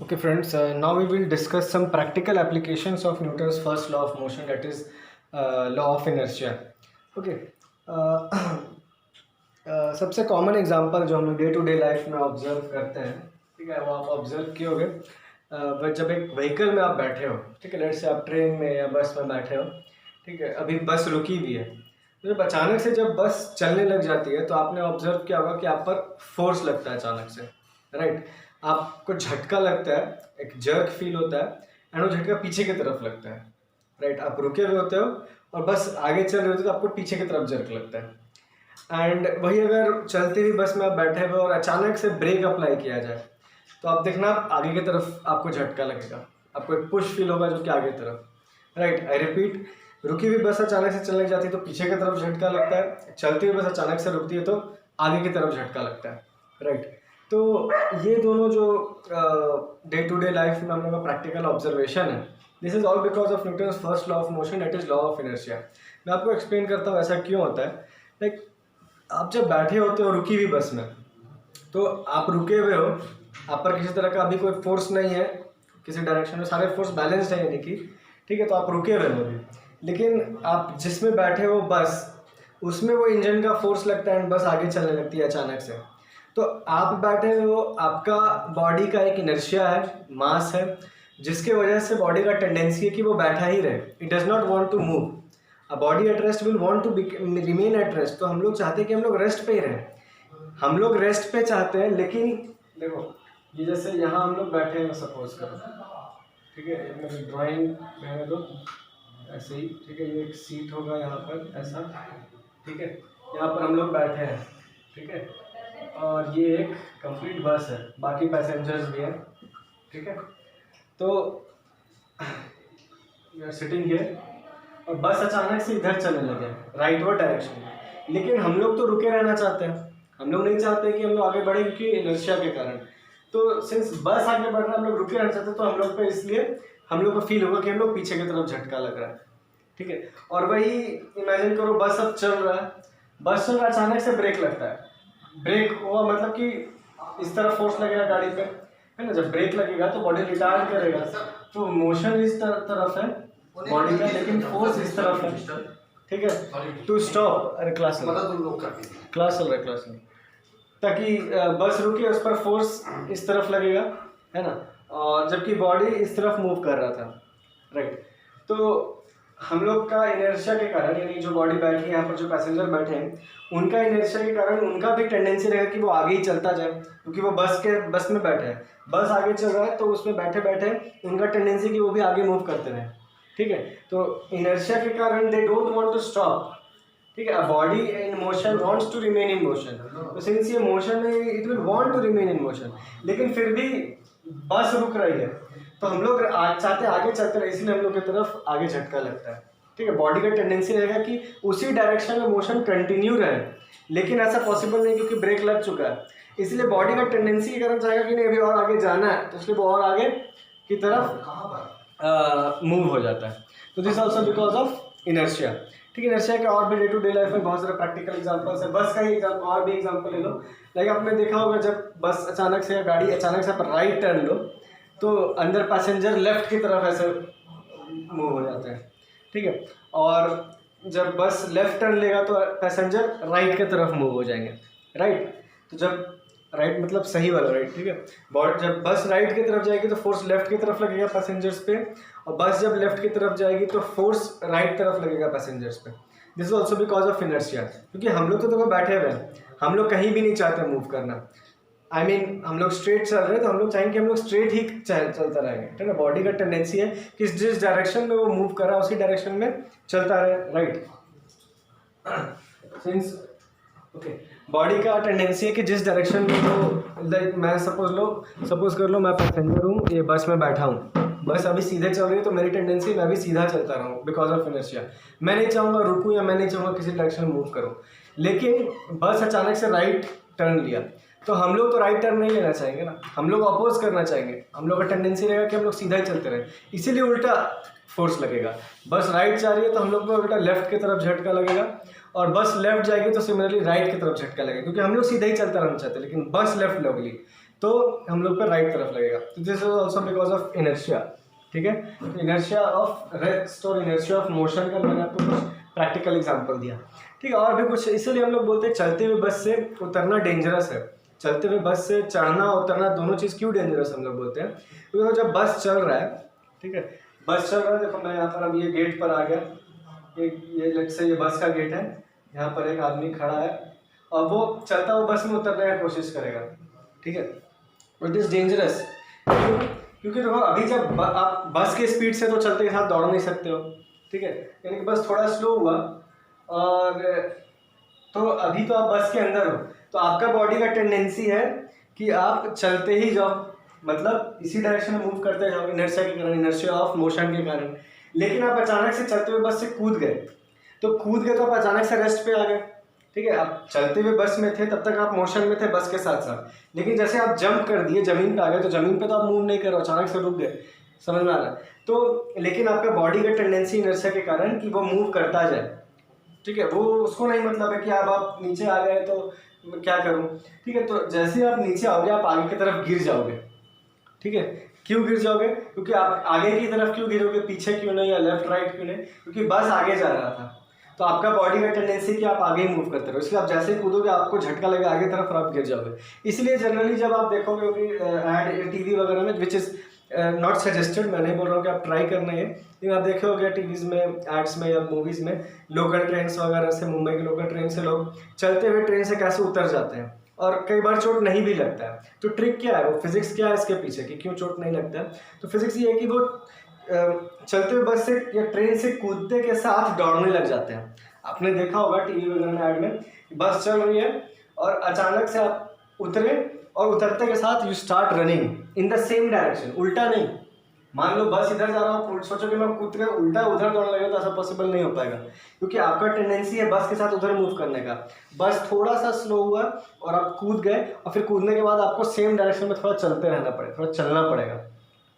Okay, friends, now we will discuss some practical applications of Newton's first law of motion, that is law of inertia. Okay. uh, सबसे common example जो हम लोग day to day life में observe करते हैं, ठीक है, वो आप ऑब्जर्व किए होंगे। बट जब एक व्हीकल में आप बैठे हो, ठीक है, लेट से आप ट्रेन में या बस में बैठे हो, ठीक है, अभी बस रुकी भी है, तो जब अचानक से जब बस चलने लग जाती है तो आपने ऑब्जर्व किया होगा कि आप पर फोर्स लगता है अचानक से, राइट। आपको झटका लगता है, एक जर्क फील होता है, एंड वो झटका पीछे की तरफ लगता है, राइट। आप रुके हुए होते हो और बस आगे चल रहे होते हो तो आपको पीछे की तरफ जर्क लगता है। एंड वही अगर चलती हुई बस में आप बैठे हुए और अचानक से ब्रेक अप्लाई किया जाए तो आप देखना आगे की तरफ आपको झटका लगेगा, आपको एक पुश फील होगा जो कि आगे तरफ, राइट। आई रिपीट, रुकी हुई बस अचानक से चलने जाती है तो पीछे की तरफ झटका लगता है, चलती हुई बस अचानक से रुकती है तो आगे की तरफ झटका लगता है, राइट। तो ये दोनों जो डे टू डे लाइफ में हम लोग का प्रैक्टिकल ऑब्जर्वेशन है, this is all because of Newton's first law of motion, that is law of inertia. मैं आपको एक्सप्लेन करता हूँ ऐसा क्यों होता है। लाइक आप जब बैठे होते हो रुकी हुई बस में, तो आप रुके हुए हो, आप पर किसी तरह का अभी कोई फोर्स नहीं है, किसी डायरेक्शन में सारे फोर्स बैलेंस्ड है यानी कि, ठीक है, तो आप रुके हुए हो अभी। लेकिन आप जिसमें बैठे हो बस, उसमें वो इंजन का फोर्स लगता है एंड बस आगे चलने लगती है अचानक से। तो आप बैठे हुए हो, आपका बॉडी का एक इनर्शिया है, मास है, जिसके वजह से बॉडी का टेंडेंसी है कि वो बैठा ही रहे, it does not want to move. A body at rest will want to remain at rest. तो हम लोग चाहते हैं कि हम लोग रेस्ट पे ही रहें, हम लोग रेस्ट पे चाहते हैं। लेकिन देखो, ये जैसे यहाँ हम लोग बैठे हैं सपोज करो, ठीक है, मेरी ड्राइंग रहने दो ऐसे ही, ठीक है, ये एक सीट होगा यहाँ पर ऐसा, ठीक है, यहाँ पर हम लोग बैठे हैं, ठीक है, और ये एक कंप्लीट बस है, बाकी पैसेंजर्स भी हैं, ठीक है। तो वी आर सिटिंग हियर और बस अचानक से इधर चलने लगे राइटवर्ड डायरेक्शन में, लेकिन हम लोग तो रुके रहना चाहते हैं, हम लोग नहीं चाहते कि हम लोग आगे बढ़े क्योंकि इनर्शिया के कारण। तो सिंस बस आगे बढ़ रहा है, हम लोग रुके रहना चाहते हैं, तो हम लोग पे इसलिए हम लोग को फील होगा कि हम लोग पीछे की तरफ झटका लग रहा है, ठीक है। और वही इमेजिन करो, बस अब चल रहा है, बस चल रहा है, अचानक से ब्रेक लगता है। ब्रेक हुआ मतलब कि इस तरफ फोर्स लगेगा गाड़ी पे, है ना। जब ब्रेक लगेगा तो बॉडी रिटार्ड करेगा, तो मोशन इस तरफ है बॉडी का, लेकिन फोर्स इस तरफ है, ठीक है, टू स्टॉप। अरे क्लास चल रहा है, ताकि बस रुके, उस पर फोर्स इस तरफ लगेगा, है ना, और जबकि बॉडी इस तरफ मूव कर रहा था, राइट। तो हम लोग का इनर्शिया के कारण, यानी जो बॉडी बैठी है यहाँ पर, जो पैसेंजर बैठे हैं, उनका इनर्शिया के कारण उनका भी टेंडेंसी रहेगा कि वो आगे ही चलता जाए, क्योंकि वो बस में बैठे हैं, बस आगे चल रहा है, तो उसमें बैठे बैठे उनका टेंडेंसी कि वो भी आगे मूव करते रहे, ठीक है। तो इनर्शिया के कारण they don't want to stop, ठीक है। A body in motion wants to remain in motion, तो सिंस ये मोशन है, it will want to remain in motion, लेकिन फिर भी बस रुक रही है, तो हम लोग चाहते आगे चलते रहे, इसलिए हम लोग की तरफ आगे झटका लगता है, ठीक है। बॉडी का टेंडेंसी रहेगा कि उसी डायरेक्शन में मोशन कंटिन्यू रहे, लेकिन ऐसा पॉसिबल नहीं क्योंकि ब्रेक लग चुका है, इसलिए बॉडी का टेंडेंसी के कारण चाहेगा कि नहीं अभी और आगे जाना है, तो इसलिए वो और आगे की तरफ मूव हो जाता है। तो this also because of inertia, ठीक है। इनर्शिया के और भी डे टू डे लाइफ में बहुत सारे प्रैक्टिकल एग्जांपल्स है। बस का ही और भी एग्जांपल ले लो, लाइक आपने देखा होगा जब बस अचानक से, गाड़ी अचानक से आप राइट टर्न लो, तो अंदर पैसेंजर लेफ्ट की तरफ ऐसे मूव हो जाते हैं, ठीक है, और जब बस लेफ्ट टर्न लेगा तो पैसेंजर राइट की तरफ मूव हो जाएंगे, राइट। तो जब राइट मतलब सही वाला राइट, ठीक है, जब बस राइट की तरफ जाएगी तो फोर्स लेफ्ट की तरफ लगेगा पैसेंजर्स पे, और बस जब लेफ्ट की तरफ जाएगी तो फोर्स राइट तरफ लगेगा पैसेंजर्स पे। This is also because of inertia, क्योंकि हम लोग तो देखो बैठे हुए हैं, हम लोग कहीं भी नहीं चाहते मूव करना। I mean, हम लोग स्ट्रेट चल रहे हैं तो हम लोग चाहेंगे कि हम लोग स्ट्रेट ही चलता रहेंगे, ठीक है। बॉडी का टेंडेंसी है कि जिस डायरेक्शन में वो मूव कर रहा है उसी डायरेक्शन में चलता रहे, राइट। सिंस ओके, बॉडी का टेंडेंसी है कि जिस डायरेक्शन में वो, लाइक मैं सपोज कर लो मैं पैसेंजर हूँ, ये बस में बैठा हूँ, बस अभी सीधे चल रही है, तो मेरी टेंडेंसी मैं भी सीधा चलता रहूँ बिकॉज ऑफ इनर्शिया। मैं नहीं चाहूँगा रुकूँ या मैं नहीं चाहूँगा किसी डायरेक्शन में मूव करूँ, लेकिन बस अचानक से राइट टर्न लिया, तो हम लोग तो राइट टर्न नहीं लेना चाहेंगे ना, हम लोग अपोज करना चाहेंगे, हम लोग का टेंडेंसी रहेगा कि हम लोग सीधा ही चलते रहे, इसीलिए उल्टा फोर्स लगेगा। बस राइट जा रही है तो हम लोग को उल्टा लेफ्ट की तरफ झटका लगेगा, और बस लेफ्ट जाएगी तो सिमिलरली राइट की तरफ झटका लगेगा, क्योंकि हम लोग सीधा ही चलता रहना चाहते हैं, लेकिन बस लेफ्ट लगली तो हम लोग पर राइट तरफ लगेगा। तो this is also because of inertia, ठीक है। तो इनर्शिया ऑफ रेस्ट और इनर्शिया ऑफ मोशन का मैंने आपको कुछ प्रैक्टिकल एग्जांपल दिया, ठीक है। और भी कुछ, इसीलिए हम लोग बोलते हैं चलते हुए बस से उतरना डेंजरस है। चलते हुए बस से चढ़ना उतरना दोनों चीज़ क्यों डेंजरस हम लोग बोलते हैं, क्योंकि जब बस चल रहा है, ठीक है, बस चल रहा है, देखो मैं यहाँ पर अब ये गेट पर आ गया, ये लेट्स से ये बस का गेट है, यहाँ पर एक आदमी खड़ा है और वो चलता हुआ बस में उतरने की कोशिश करेगा, ठीक है। इट इज़ डेंजरस क्योंकि देखो अभी जब आप बस के स्पीड से तो चलते के साथ दौड़ नहीं सकते हो, ठीक है, यानी कि बस थोड़ा स्लो हुआ और तो अभी तो आप बस के अंदर हो, तो आपका बॉडी का टेंडेंसी है कि आप चलते ही जाओ, मतलब इसी डायरेक्शन में मूव करते जाओ इनर्शिया के कारण, इनर्शिया ऑफ मोशन के कारण। लेकिन आप अचानक से चलते हुए बस से कूद गए, तो आप अचानक से रेस्ट पे आ गए, ठीक है। आप चलते हुए बस में थे, तब तक आप मोशन में थे बस के साथ साथ, लेकिन जैसे आप जंप कर दिए, जमीन पे आ गए, तो जमीन पे तो आप मूव नहीं कर रहे, अचानक से रुक गए, समझ में आ रहा है। तो लेकिन आपका बॉडी का टेंडेंसी इनर्शिया के कारण कि वो मूव करता जाए, ठीक है, वो उसको नहीं मतलब है कि अब आप नीचे आ गए तो क्या करूं, ठीक है। तो जैसे आप नीचे आओगे आप आगे की तरफ गिर जाओगे, ठीक है। क्यों गिर जाओगे, क्योंकि आप आगे की तरफ क्यों गिरोगे, पीछे क्यों नहीं या लेफ्ट राइट क्यों नहीं, क्योंकि बस आगे जा रहा था, तो आपका बॉडी का टेंडेंसी कि आप आगे ही मूव करते रहो, इसलिए आप जैसे ही कूदोगे आपको झटका लगेगा आगे तरफ और आप गिर जाओगे। इसलिए जनरली जब आप देखोगे कि एड टीवी वगैरह में, विच इज़ नॉट सजेस्टेड, मैं नहीं बोल रहा हूँ कि आप ट्राई करना है, लेकिन आप देखे होगे टीवीज़ में, एड्स में या मूवीज़ में, लोकल ट्रेन वगैरह से, मुंबई की लोकल ट्रेन से लोग चलते हुए ट्रेन से कैसे उतर जाते हैं और कई बार चोट नहीं भी लगता है। तो ट्रिक क्या है, वो फिजिक्स क्या है इसके पीछे कि क्यों चोट नहीं लगता है। तो फिजिक्स ये है कि वो चलते हुए बस से या ट्रेन से कूदते के साथ दौड़ने लग जाते हैं। आपने देखा होगा टीवी वगैरह में ऐड में, बस चल रही है और अचानक से आप उतरे और उतरते के साथ you start running in the same direction, उल्टा नहीं। मान लो बस इधर जा रहा हूँ, सोचो कि मैं कूद के उल्टा उधर दौड़ने लगा, तो ऐसा पॉसिबल नहीं हो पाएगा, क्योंकि आपका टेंडेंसी है बस के साथ उधर मूव करने का। बस थोड़ा सा स्लो हुआ और आप कूद गए, और फिर कूदने के बाद आपको सेम डायरेक्शन में थोड़ा चलते रहना पड़ेगा, थोड़ा चलना पड़ेगा,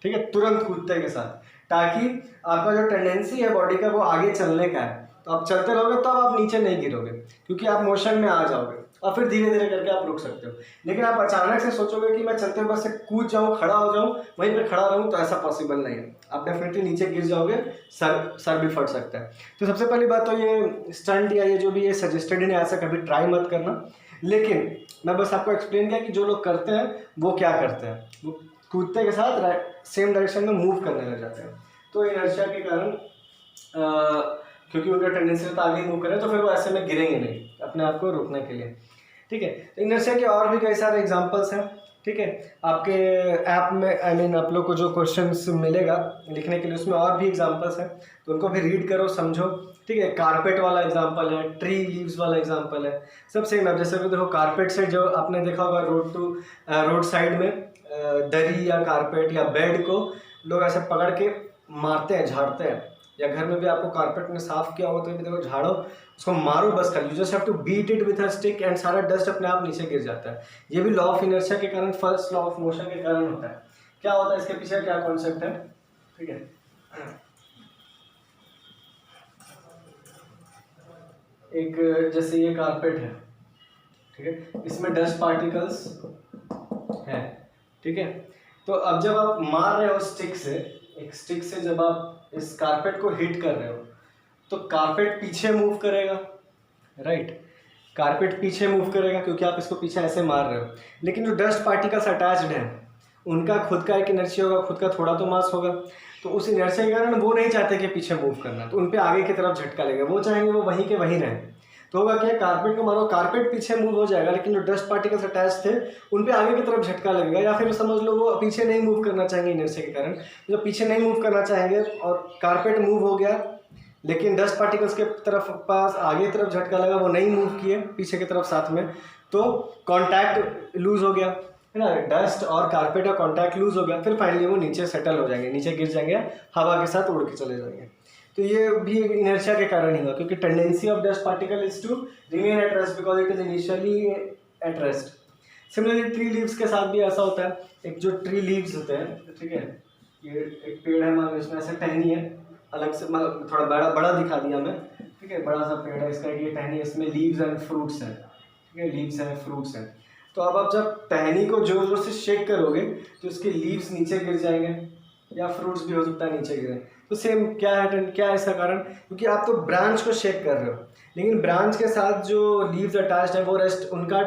ठीक है, तुरंत कूदते के साथ, ताकि आपका जो टेंडेंसी है बॉडी का वो आगे चलने का है। तो आप चलते रहोगे तो आप नीचे नहीं गिरोगे, क्योंकि आप मोशन में आ जाओगे और फिर धीरे धीरे करके आप रुक सकते हो। लेकिन आप अचानक से सोचोगे कि मैं चलते बस से कूद जाऊँ, खड़ा हो जाऊँ, वहीं पे खड़ा रहूँ, तो ऐसा पॉसिबल नहीं है, आप डेफिनेटली नीचे गिर जाओगे, सर भी फट सकता है। तो सबसे पहली बात तो ये स्टंट या ये जो भी ये सजेस्टेड है, ऐसा कभी ट्राई मत करना। लेकिन मैं बस आपको एक्सप्लेन किया कि जो लोग करते हैं वो क्या करते हैं, वो कूदते के साथ सेम डायरेक्शन में मूव करने लग जाते हैं। तो इनर्शिया के कारण क्योंकि उनका टेंडेंसी होता है आगे मूव करें, तो फिर वो ऐसे में गिरेंगे नहीं अपने आप को रोकने के लिए, ठीक है। तो इनर्शिया के और भी कई सारे एग्जांपल्स हैं, ठीक है। आपके ऐप में आप लोग को जो क्वेश्चंस मिलेगा लिखने के लिए, उसमें और भी एग्जांपल्स हैं, तो उनको भी रीड करो, समझो, ठीक है। कारपेट वाला एग्जांपल है, ट्री लीव्स वाला एग्जांपल है, सब सेम है। जैसे कि देखो कारपेट से जो आपने देखा होगा रोड साइड में दरी या कारपेट या बेड को लोग ऐसे पकड़ के मारते हैं, झाड़ते हैं, या घर में भी आपको कारपेट में साफ किया हो तो भी देखो झाड़ो, उसको मारो बस कर, you just have to beat it with a stick and सारा डस्ट अपने आप नीचे गिर जाता है। ये भी लॉ ऑफ इनर्शिया के कारण, फर्स्ट लॉ ऑफ मोशन के कारण होता है। क्या होता है इसके पीछे, क्या कॉन्सेप्ट है, ठीक है। एक जैसे ये कारपेट है, ठीक है, इसमें डस्ट पार्टिकल्स है, ठीक है। तो अब जब आप मार रहे हो स्टिक से, एक स्टिक से जब आप इस कारपेट को हिट कर रहे हो, तो कारपेट पीछे मूव करेगा, राइट, कारपेट पीछे मूव करेगा क्योंकि आप इसको पीछे ऐसे मार रहे हो। लेकिन जो डस्ट पार्टिकल्स अटैच्ड हैं उनका खुद का एक इनर्शिया होगा, खुद का थोड़ा तो मास होगा, तो उस इनर्शिया के कारण वो नहीं चाहते कि पीछे मूव करना, तो उन पे आगे की तरफ झटका लगेगा, वो चाहेंगे वो वहीं के वहीं रहें। तो होगा क्या, कारपेट को मारो, कारपेट पीछे मूव हो जाएगा, लेकिन जो डस्ट पार्टिकल्स अटैच थे उन पे आगे की तरफ झटका लगेगा, या फिर समझ लो वो पीछे नहीं मूव करना चाहेंगे इनर्शिया के कारण। जो पीछे नहीं मूव करना चाहेंगे और कारपेट मूव हो गया, लेकिन डस्ट पार्टिकल्स के तरफ पास आगे की तरफ झटका लगा, वो नहीं मूव किए पीछे की तरफ साथ में, तो कॉन्टैक्ट लूज हो गया, है ना, डस्ट और कारपेट का कॉन्टैक्ट लूज हो गया, फिर फाइनली वो नीचे सेटल हो जाएंगे, नीचे गिर जाएंगे, हवा के साथ उड़ के चले जाएंगे। तो ये भी इनर्शिया के कारण ही हुआ, क्योंकि tendency of dust particle is to remain at rest because it is initially at rest. Similarly tree leaves के साथ भी ऐसा होता है, एक जो ट्री लीव्स होते हैं, ठीक है, ये एक पेड़ है, मान इसमें ऐसे टहनी है, अलग से थोड़ा बड़ा दिखा दिया मैं, ठीक है, बड़ा सा पेड़ है इसका, ये टहनी, इसमें लीव्स एंड फ्रूट्स हैं, ठीक है, लीव्स एंड फ्रूट्स हैं। तो अब आप जब टहनी को जोर जोर से शेक करोगे तो उसके लीव्स नीचे गिर जाएंगे, या फ्रूट्स भी हो सकता है नीचे गिरे। तो सेम क्या है, क्या है इसका कारण, क्योंकि आप तो ब्रांच को शेक कर रहे हो, लेकिन ब्रांच के साथ जो लीव्स अटैच्ड है वो रेस्ट, उनका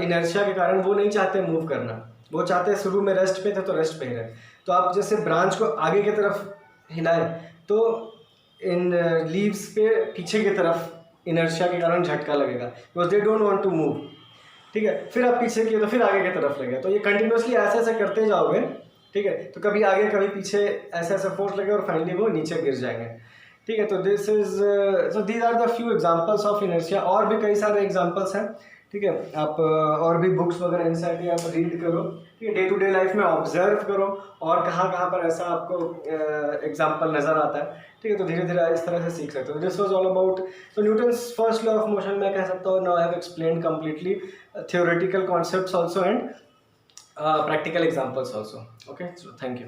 इनर्शिया के कारण वो नहीं चाहते मूव करना, वो चाहते हैं शुरू में रेस्ट पे थे तो रेस्ट पे ही रहे। तो आप जैसे ब्रांच को आगे की तरफ हिलाए तो इन लीव्स पे पीछे की तरफ इनर्शिया के कारण झटका लगेगा, because they don't want to move. ठीक है, फिर आप पीछे किए तो फिर आगे की तरफ लगे, तो ये कंटिन्यूसली ऐसे ऐसे करते जाओगे। ठीक है, तो कभी आगे कभी पीछे ऐसे ऐसे फोर्स लगे और फाइनली वो नीचे गिर जाएंगे। ठीक है, तो this is so these are the few examples of inertia, और भी कई सारे एग्जांपल्स हैं। ठीक है, आप और भी बुक्स वगैरह एनसीईआरटी आप रीड करो। ठीक है, डे टू डे लाइफ में ऑब्जर्व करो और कहाँ कहाँ पर ऐसा आपको एग्जाम्पल नज़र आता है। ठीक है, तो धीरे धीरे इस तरह से सीख सकते हो। This was all about so Newton's first law of motion, मैं कह सकता हूँ now I have explained completely theoretical concepts also and practical examples also. Okay, so thank you.